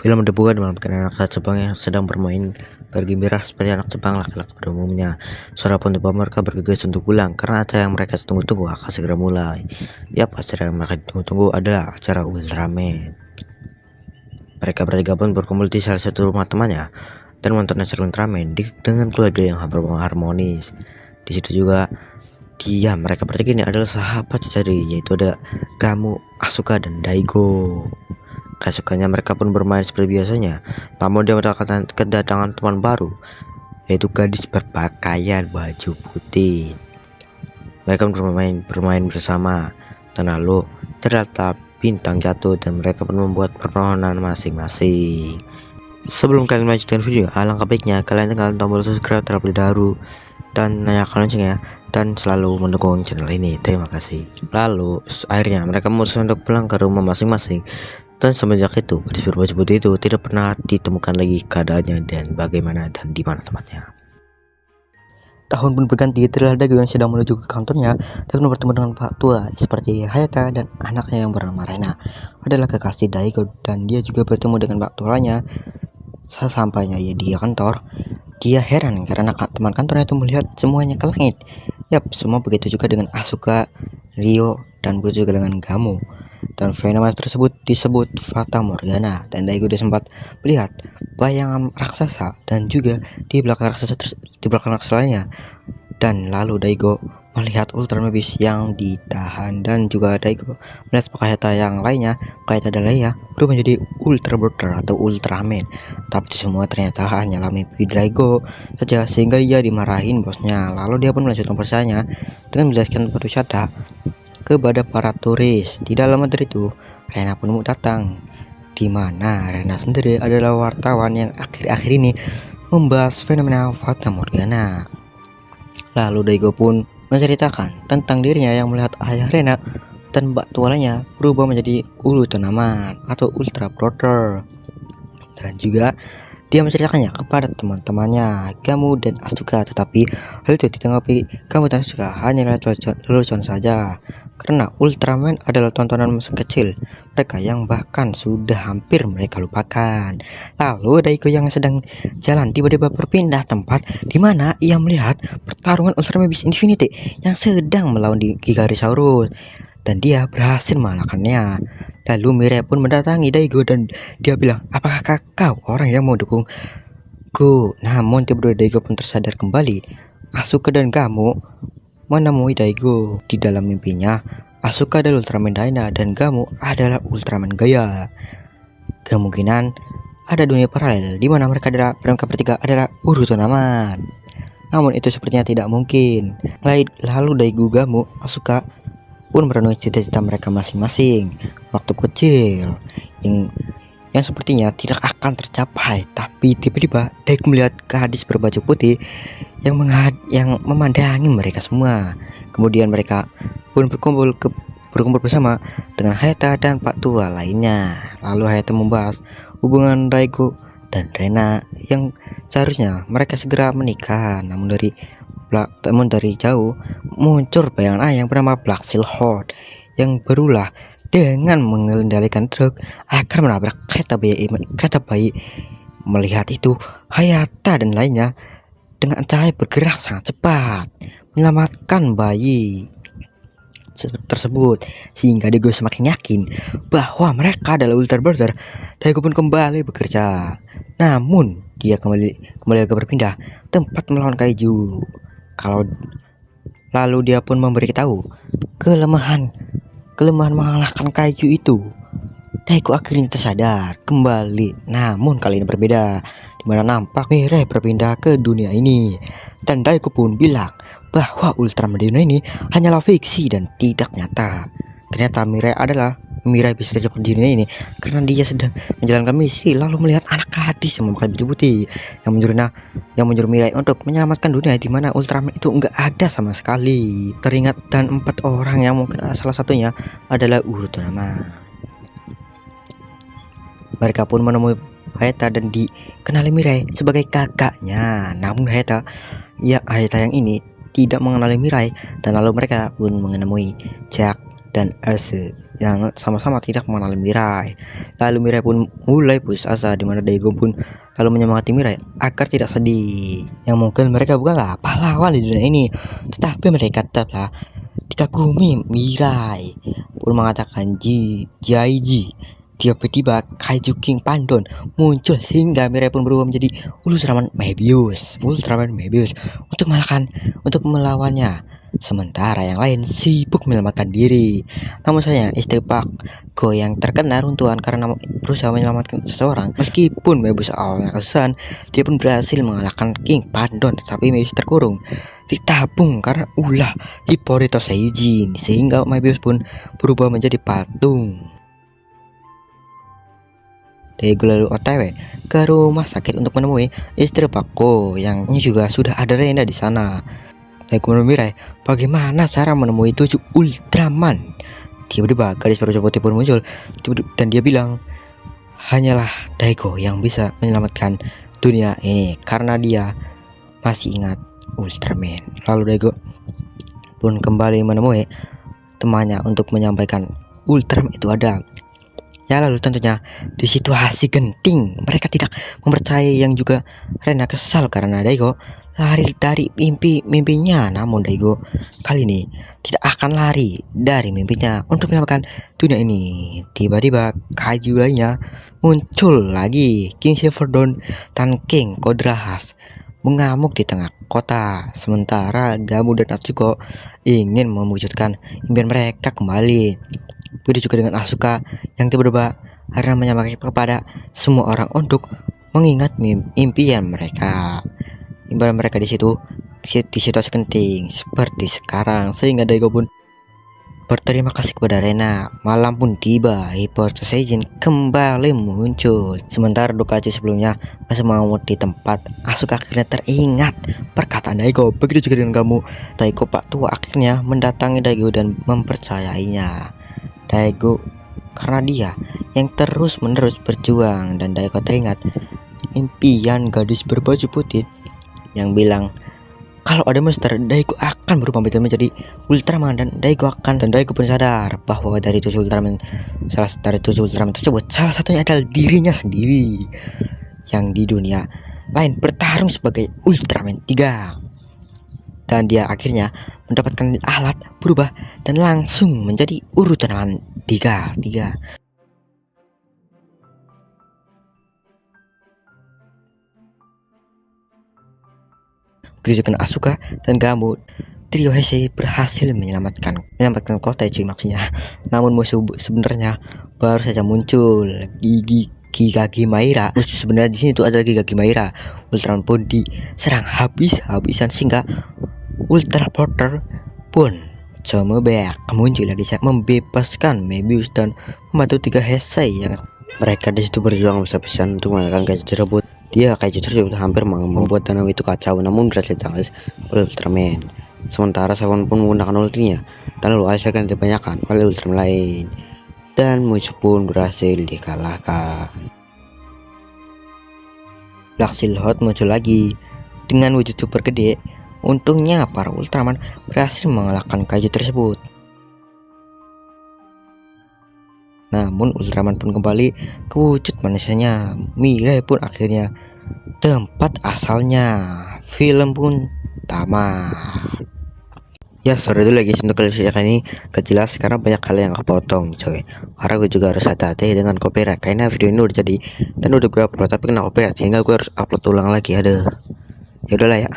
Film dibuka dengan anak Jepang yang sedang bermain bergembira seperti anak Jepang laki-laki pada umumnya. Suara penutup mereka bergegas untuk pulang karena acara yang mereka tunggu-tunggu akan segera mulai. Yap, acara yang mereka tunggu-tunggu adalah acara Ultraman. Mereka bertiga pun berkumpul di salah satu rumah temannya dan menonton acara Ultraman dengan keluarga yang harmonis. Di situ juga mereka bertiga ini adalah sahabat sejati, yaitu ada Gamu, Asuka, dan Daigo. Keesokannya mereka pun bermain seperti biasanya, namun dia mendapatkan kedatangan teman baru, yaitu gadis berpakaian baju putih. Mereka bermain bersama, dan lalu ternyata bintang jatuh dan mereka pun membuat permohonan masing-masing. Sebelum kalian melanjutkan video, alangkah baiknya kalian tekan tombol subscribe terlebih dahulu dan nyalakan loncengnya, dan selalu mendukung channel ini. Terima kasih. Lalu akhirnya mereka memutuskan untuk pulang ke rumah masing-masing, dan semenjak itu gadis berbaju putih itu tidak pernah ditemukan lagi keadaannya dan bagaimana dan di mana tempatnya. Tahun pun berganti, terlihat Daigo yang sedang menuju ke kantornya dan bertemu dengan Pak Tua seperti Hayata, dan anaknya yang bernama Rena adalah kekasih Daigo, dan dia juga bertemu dengan Pak Tuanya. Sesampainya ia di kantor, dia heran karena teman kantornya itu melihat semuanya ke langit. Yap, semua begitu juga dengan Asuka, Ryo, dan begitu juga dengan Gamu. Dan fenomena tersebut disebut Fata Morgana, dan Daigo dia sempat melihat bayangan raksasa dan juga di belakang raksasa lainnya. Dan lalu Daigo melihat Ultraman Beast yang ditahan, dan juga Daigo melihat Hayata yang lainnya, Hayata dan Leia berubah menjadi Ultra Brother atau Ultraman. Tapi itu semua ternyata hanyalah mimpi Daigo saja, sehingga dia dimarahin bosnya. Lalu dia pun melanjutkan perjalanannya dengan menjelaskan tempat wisata kepada para turis. Di dalam motor itu Rena pun datang, di mana Rena sendiri adalah wartawan yang akhir-akhir ini membahas fenomena Fata Morgana. Lalu Daigo pun menceritakan tentang dirinya yang melihat ayah Rena dan mbak tuanya berubah menjadi ulu tanaman atau Ultra Brother, dan juga dia menceritakannya kepada teman-temannya Gamu dan Asuka. Tetapi hal itu ditanggapi Gamu dan Asuka hanyalah lelucon saja, karena Ultraman adalah tontonan masa kecil mereka yang bahkan sudah hampir mereka lupakan. Lalu Daigo yang sedang jalan tiba-tiba berpindah tempat, di mana ia melihat pertarungan Ultraman Beast Infinity yang sedang melawan Gigasaurus, dan dia berhasil mengalahkannya. Lalu Mirai pun mendatangi Daigo dan dia bilang, apakah kau orang yang mau dukungku? Namun tiba-tiba Daigo pun tersadar kembali. Asuka dan Gamu menemui Daigo di dalam mimpinya. Asuka adalah Ultraman Dyna dan Gamu adalah Ultraman Gaia. Kemungkinan ada dunia paralel di mana mereka bertiga adalah Urutonaman. Namun itu sepertinya tidak mungkin. Lalu Daigo, Gamu, Asuka pun merenungi cita-cita mereka masing-masing waktu kecil yang sepertinya tidak akan tercapai. Tapi tiba-tiba Daigo melihat gadis berbaju putih yang memandangi mereka semua. Kemudian mereka pun berkumpul bersama dengan Hayata dan Pak Tua lainnya. Lalu Hayata membahas hubungan Daigo dan Rena yang seharusnya mereka segera menikah. Namun dari jauh muncul bayangan ayah yang bernama Black Silhouette yang berulah dengan mengendalikan truk akan menabrak kereta bayi. Melihat itu, Hayata dan lainnya dengan cahaya bergerak sangat cepat menyelamatkan bayi tersebut, sehingga Daigo semakin yakin bahwa mereka adalah Ultra Brother. Daigo pun kembali bekerja, namun dia kembali berpindah tempat melawan kaiju. Lalu dia pun memberitahu kelemahan mengalahkan kaiju itu. Daigo akhirnya tersadar kembali, namun kali ini berbeda, di mana nampak Mirai berpindah ke dunia ini. Dan Daigo pun bilang bahwa Ultraman di dunia ini hanyalah fiksi dan tidak nyata. Ternyata Mirai bisa terjebak di dunia ini karena dia sedang menjalankan misi, lalu melihat anak gadis yang memakai baju putih yang menyuruh Mirai untuk menyelamatkan dunia, di mana Ultraman itu enggak ada sama sekali. Teringat dan 4 orang yang mungkin salah satunya adalah Urutonaman. Mereka pun menemui Hayata dan dikenali Mirai sebagai kakaknya. Namun Hayata yang ini tidak mengenali Mirai, dan lalu mereka pun menemui Jack dan Ase yang sama-sama tidak mengenal Mirai. Lalu Mirai pun mulai putus asa, di mana Daigo pun lalu menyemangati Mirai agar tidak sedih. Yang mungkin mereka bukanlah pahlawan di dunia ini, tetapi mereka tetaplah dikagumi. Mirai pun mengatakan Jaiji. Tiba-tiba Kaiju King Pandon muncul sehingga Mirai pun berubah menjadi Ultraman Mebius untuk melawannya. Sementara yang lain sibuk menyelamatkan diri. Namun sayang, istri Pak Go yang terkena runtuhan karena berusaha menyelamatkan seseorang. Meskipun Mebius awalnya kesusahan, dia pun berhasil mengalahkan King Pandon sampai Mebius terkurung ditabung karena ulah Hippolyta Seijin, sehingga Mebius pun berubah menjadi patung. Daigo lalu OTW ke rumah sakit untuk menemui istri Pako yang juga sudah ada Rena di sana. Daigo Mirai, bagaimana cara menemui 7 Ultraman? Tiba-tiba gadis berwajah putih pun muncul dan dia bilang, hanyalah Daigo yang bisa menyelamatkan dunia ini karena dia masih ingat Ultraman. Lalu Daigo pun kembali menemui temannya untuk menyampaikan Ultraman itu ada. Ya, lalu tentunya di situasi genting mereka tidak mempercayai, yang juga Rena kesal karena Daigo lari dari mimpinya. Namun Daigo kali ini tidak akan lari dari mimpinya untuk menyelamatkan dunia ini. Tiba-tiba kaiju lainnya muncul lagi, King Silverdon dan King Kodrahas mengamuk di tengah kota. Sementara Gamu dan Atsuko ingin mewujudkan impian mereka kembali. Begitu juga dengan Asuka yang tiba-tiba karena menyampaikan kepada semua orang untuk mengingat impian mereka. Impian mereka di situasi genting seperti sekarang, sehingga Daigo pun berterima kasih kepada Rena. Malam pun tiba, Hippolyta Seijin kembali muncul. Sementara Dokachi sebelumnya masih mengamuk di tempat, Asuka akhirnya teringat perkataan Daigo. Begitu juga dengan kamu. Daigo Pak Tua akhirnya mendatangi Daigo dan mempercayainya. Daigo karena dia yang terus-menerus berjuang, dan Daigo teringat impian gadis berbaju putih yang bilang kalau ada monster, Daigo akan berubah menjadi Ultraman, dan Daigo pun sadar bahwa dari 7 Ultraman tersebut salah satunya adalah dirinya sendiri yang di dunia lain bertarung sebagai Ultraman 3. Dan dia akhirnya mendapatkan alat berubah dan langsung menjadi Ultraman 3. Begitu dengan Asuka dan Gamu, trio Heisei berhasil menyelamatkan kota cuy maksudnya. Namun musuh sebenarnya baru saja muncul, Gigagi Maira. Musuh sebenarnya di sini itu adalah Gigagi Maira. Ultraman pun diserang habis-habisan sehingga Ultra Porter pun comeback muncul lagi, membebaskan Mebius dan membantu 3 Heisei yang mereka di situ berjuang besar-besaran untuk mengalahkan kaiju tersebut. Kaiju tersebut hampir membuat danau itu kacau, namun berhasil ditangkap oleh Ultraman. Sementara Sabon pun menggunakan ultinya dan lalu hasilkan dibanyakan oleh Ultraman lain, dan musuh pun berhasil dikalahkan. Black Silhouette muncul lagi dengan wujud super gede. Untungnya para Ultraman berhasil mengalahkan kaiju tersebut. Namun Ultraman pun kembali ke wujud manusianya. Mirai pun akhirnya tempat asalnya. Film pun tamat. Ya, sorry dulu lagi untuk kalian ini gak jelas karena banyak hal yang kepotong coy. Karena gue juga harus hati-hati dengan copyright, karena video ini udah jadi dan udah gue upload tapi kena copyright, sehingga gue harus upload ulang lagi. Ada ya udahlah ya.